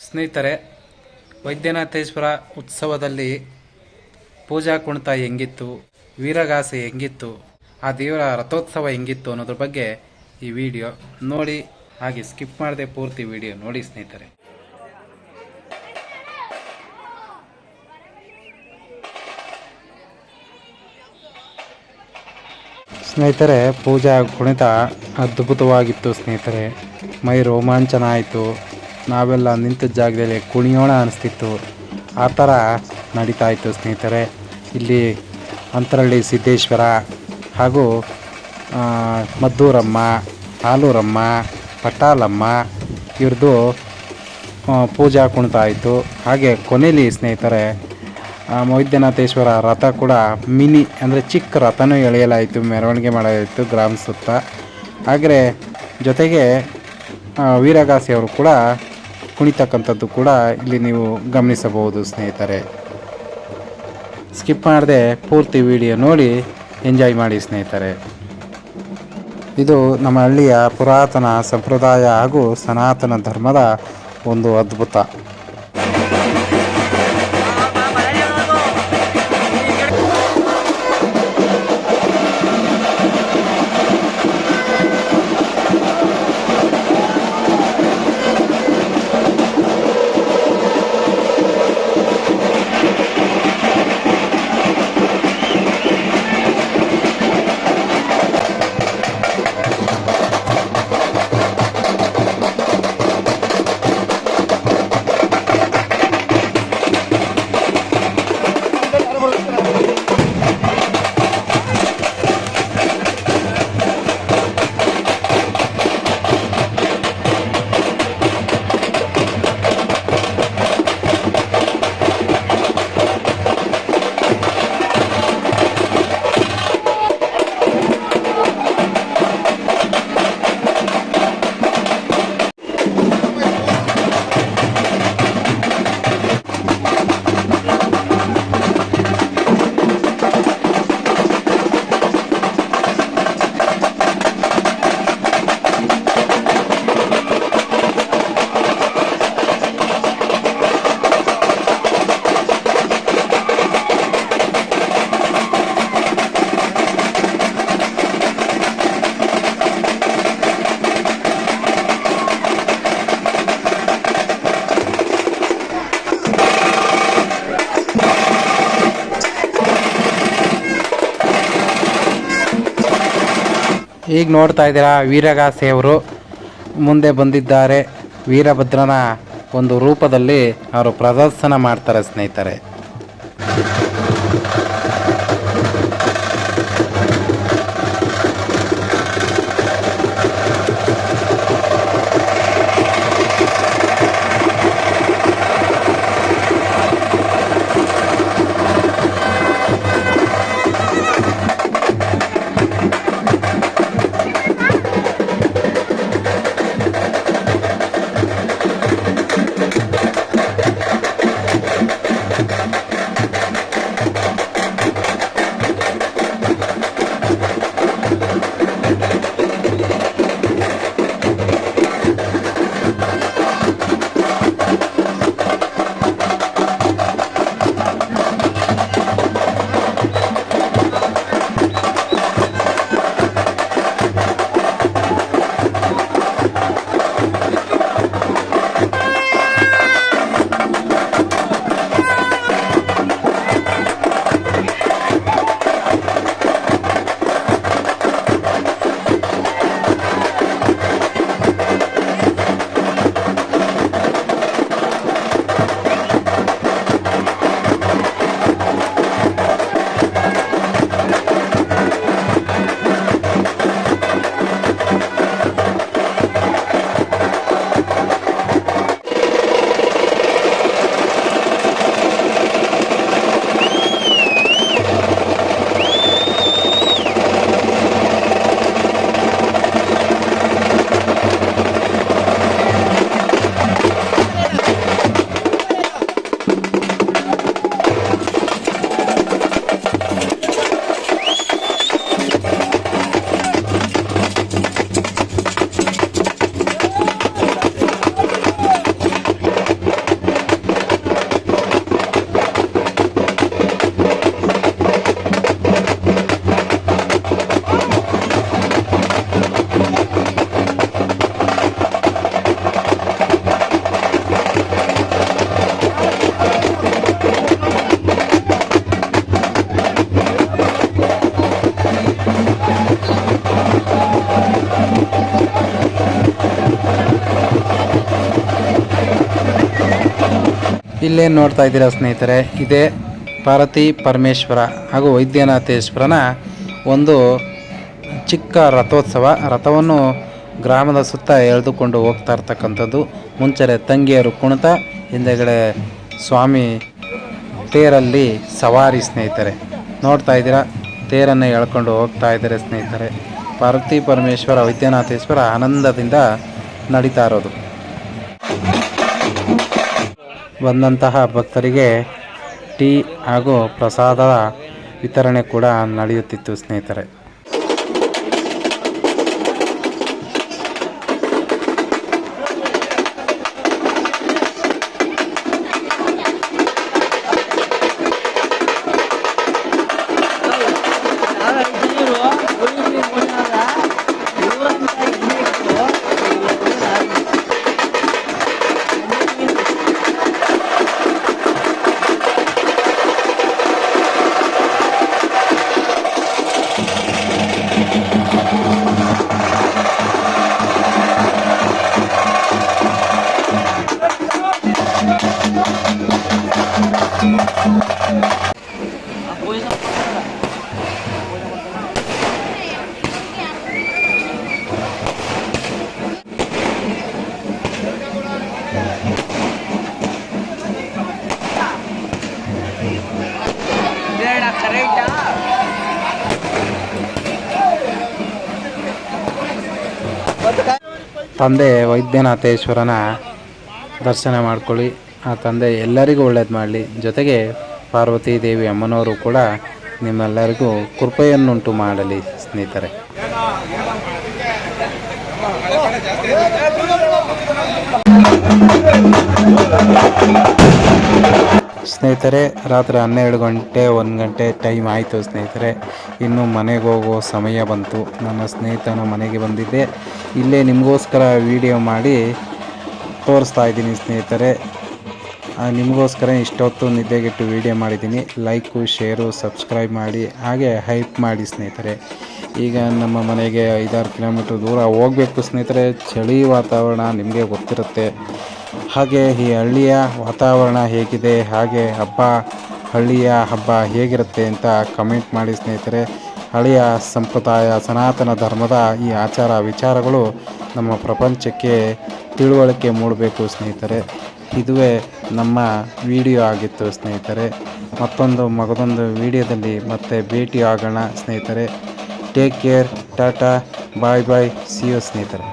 ಸ್ನೇಹಿತರೆ, ವೈದ್ಯನಾಥೇಶ್ವರ ಉತ್ಸವದಲ್ಲಿ ಪೂಜಾ ಕುಣಿತ ಹೆಂಗಿತ್ತು, ವೀರಗಾಸೆ ಹೆಂಗಿತ್ತು, ಆ ದೇವರ ರಥೋತ್ಸವ ಹೆಂಗಿತ್ತು ಅನ್ನೋದ್ರ ಬಗ್ಗೆ ಈ ವಿಡಿಯೋ ನೋಡಿ. ಹಾಗೆ ಸ್ಕಿಪ್ ಮಾಡದೆ ಪೂರ್ತಿ ವಿಡಿಯೋ ನೋಡಿ ಸ್ನೇಹಿತರೆ. ಸ್ನೇಹಿತರೆ, ಪೂಜಾ ಕುಣಿತ ಅದ್ಭುತವಾಗಿತ್ತು ಸ್ನೇಹಿತರೆ. ಮೈ ರೋಮಾಂಚನ ಆಯಿತು. ನಾವೆಲ್ಲ ನಿಂತ ಜಾಗದಲ್ಲಿ ಕುಣಿಯೋಣ ಅನಿಸ್ತಿತ್ತು. ಆ ಥರ ನಡೀತಾ ಇತ್ತು ಸ್ನೇಹಿತರೆ. ಇಲ್ಲಿ ಅಂತರಹಳ್ಳಿ ಸಿದ್ದೇಶ್ವರ ಹಾಗೂ ಮದ್ದೂರಮ್ಮ, ಆಲೂರಮ್ಮ, ಪಟಾಲಮ್ಮ ಇವ್ರದ್ದು ಪೂಜಾ ಕುಣಿತ ಆಯಿತು. ಹಾಗೆ ಕೊನೆಯಲ್ಲಿ ಸ್ನೇಹಿತರೆ ವೈದ್ಯನಾಥೇಶ್ವರ ರಥ ಕೂಡ ಮಿನಿ ಅಂದರೆ ಚಿಕ್ಕ ರಥನೂ ಎಳೆಯಲಾಯಿತು, ಮೆರವಣಿಗೆ ಮಾಡಲಾಯಿತು ಗ್ರಾಮ ಸುತ್ತ. ಹಾಗೆ ಜೊತೆಗೆ ವೀರಗಾಸೆಯವರು ಕೂಡ ಕುಣಿತಕ್ಕಂಥದ್ದು ಕೂಡ ಇಲ್ಲಿ ನೀವು ಗಮನಿಸಬಹುದು ಸ್ನೇಹಿತರೆ. ಸ್ಕಿಪ್ ಮಾಡದೆ ಪೂರ್ತಿ ವಿಡಿಯೋ ನೋಡಿ ಎಂಜಾಯ್ ಮಾಡಿ ಸ್ನೇಹಿತರೆ. ಇದು ನಮ್ಮ ಹಳ್ಳಿಯ ಪುರಾತನ ಸಂಪ್ರದಾಯ ಹಾಗೂ ಸನಾತನ ಧರ್ಮದ ಒಂದು ಅದ್ಭುತ. ಈಗ ನೋಡ್ತಾ ಇದ್ದೀರಾ, ವೀರಗಾಸೆಯವರು ಮುಂದೆ ಬಂದಿದ್ದಾರೆ. ವೀರಭದ್ರನ ಒಂದು ರೂಪದಲ್ಲಿ ಅವರು ಪ್ರದರ್ಶನ ಮಾಡ್ತಾರೆ ಸ್ನೇಹಿತರೆ. ಇಲ್ಲೇನು ನೋಡ್ತಾ ಇದ್ದೀರಾ ಸ್ನೇಹಿತರೆ, ಇದೇ ಪಾರ್ವತಿ ಪರಮೇಶ್ವರ ಹಾಗೂ ವೈದ್ಯನಾಥೇಶ್ವರನ ಒಂದು ಚಿಕ್ಕ ರಥೋತ್ಸವ. ರಥವನ್ನು ಗ್ರಾಮದ ಸುತ್ತ ಎಳೆದುಕೊಂಡು ಹೋಗ್ತಾ ಇರ್ತಕ್ಕಂಥದ್ದು. ಮುಂಚೆ ತಂಗಿಯರು ಕುಣಿತ, ಹಿಂದೆಗಡೆ ಸ್ವಾಮಿ ತೇರಲ್ಲಿ ಸವಾರಿ ಸ್ನೇಹಿತರೆ. ನೋಡ್ತಾ ಇದ್ದೀರಾ, ತೇರನ್ನು ಎಳ್ಕೊಂಡು ಹೋಗ್ತಾ ಇದ್ದಾರೆ ಸ್ನೇಹಿತರೆ. ಪಾರ್ವತಿ ಪರಮೇಶ್ವರ ವೈದ್ಯನಾಥೇಶ್ವರ ಆನಂದದಿಂದ ನಡೀತಾ ಇರೋದು. ಬಂದಂತಹ ಭಕ್ತರಿಗೆ ಟೀ ಹಾಗೂ ಪ್ರಸಾದದ ವಿತರಣೆ ಕೂಡ ನಡೆಯುತ್ತಿತ್ತು ಸ್ನೇಹಿತರೆ. ತಂದೆ ವೈದ್ಯನಾಥೇಶ್ವರನ ದರ್ಶನ ಮಾಡ್ಕೊಳ್ಳಿ. ಆ ತಂದೆ ಎಲ್ಲರಿಗೂ ಒಳ್ಳೇದು ಮಾಡಲಿ. ಜೊತೆಗೆ ಪಾರ್ವತಿ ದೇವಿ ಅಮ್ಮನವರು ಕೂಡ ನಿಮ್ಮೆಲ್ಲರಿಗೂ ಕೃಪೆಯನ್ನುಂಟು ಮಾಡಲಿ ಸ್ನೇಹಿತರೆ. ಸ್ನೇಹಿತರೆ, ರಾತ್ರಿ 12 ಗಂಟೆ 1 ಗಂಟೆ ಟೈಮ್ ಆಯಿತು ಸ್ನೇಹಿತರೆ. ಇನ್ನು ಮನೆಗೆ ಹೋಗೋ ಸಮಯ ಬಂತು. ನನ್ನ ಸ್ನೇಹಿತನ ಮನೆಗೆ ಬಂದಿದ್ದೆ. ಇಲ್ಲೇ ನಿಮಗೋಸ್ಕರ ವಿಡಿಯೋ ಮಾಡಿ ತೋರಿಸ್ತಾ ಇದ್ದೀನಿ ಸ್ನೇಹಿತರೆ. ನಿಮಗೋಸ್ಕರ ಇಷ್ಟೊತ್ತು ನಿದ್ದೆಗೆಟ್ಟು ವಿಡಿಯೋ ಮಾಡಿದ್ದೀನಿ. ಲೈಕು, ಶೇರು, ಸಬ್ಸ್ಕ್ರೈಬ್ ಮಾಡಿ, ಹಾಗೆ ಹೈಪ್ ಮಾಡಿ ಸ್ನೇಹಿತರೆ. ಈಗ ನಮ್ಮ ಮನೆಗೆ 5-6 ಕಿಲೋಮೀಟ್ರ್ ದೂರ ಹೋಗಬೇಕು ಸ್ನೇಹಿತರೆ. ಚಳಿ ವಾತಾವರಣ ನಿಮಗೆ ಗೊತ್ತಿರುತ್ತೆ. ಹಾಗೆ ಈ ಹಳ್ಳಿಯ ವಾತಾವರಣ ಹೇಗಿದೆ, ಹಾಗೆ ಹಳ್ಳಿಯ ಹಬ್ಬ ಹೇಗಿರುತ್ತೆ ಅಂತ ಕಮೆಂಟ್ ಮಾಡಿ ಸ್ನೇಹಿತರೆ. ಹಳೆಯ ಸಂಪ್ರದಾಯ, ಸನಾತನ ಧರ್ಮದ ಈ ಆಚಾರ ವಿಚಾರಗಳು ನಮ್ಮ ಪ್ರಪಂಚಕ್ಕೆ ತಿಳುವಳಿಕೆ ಮೂಡಬೇಕು ಸ್ನೇಹಿತರೆ. ಇದುವೇ ನಮ್ಮ ವಿಡಿಯೋ ಆಗಿತ್ತು ಸ್ನೇಹಿತರೆ. ಮಗದೊಂದು ವಿಡಿಯೋದಲ್ಲಿ ಮತ್ತೆ ಭೇಟಿ ಆಗೋಣ ಸ್ನೇಹಿತರೆ. Take care, tata, bye bye, see you ಸ್ನೇಹಿತರೆ.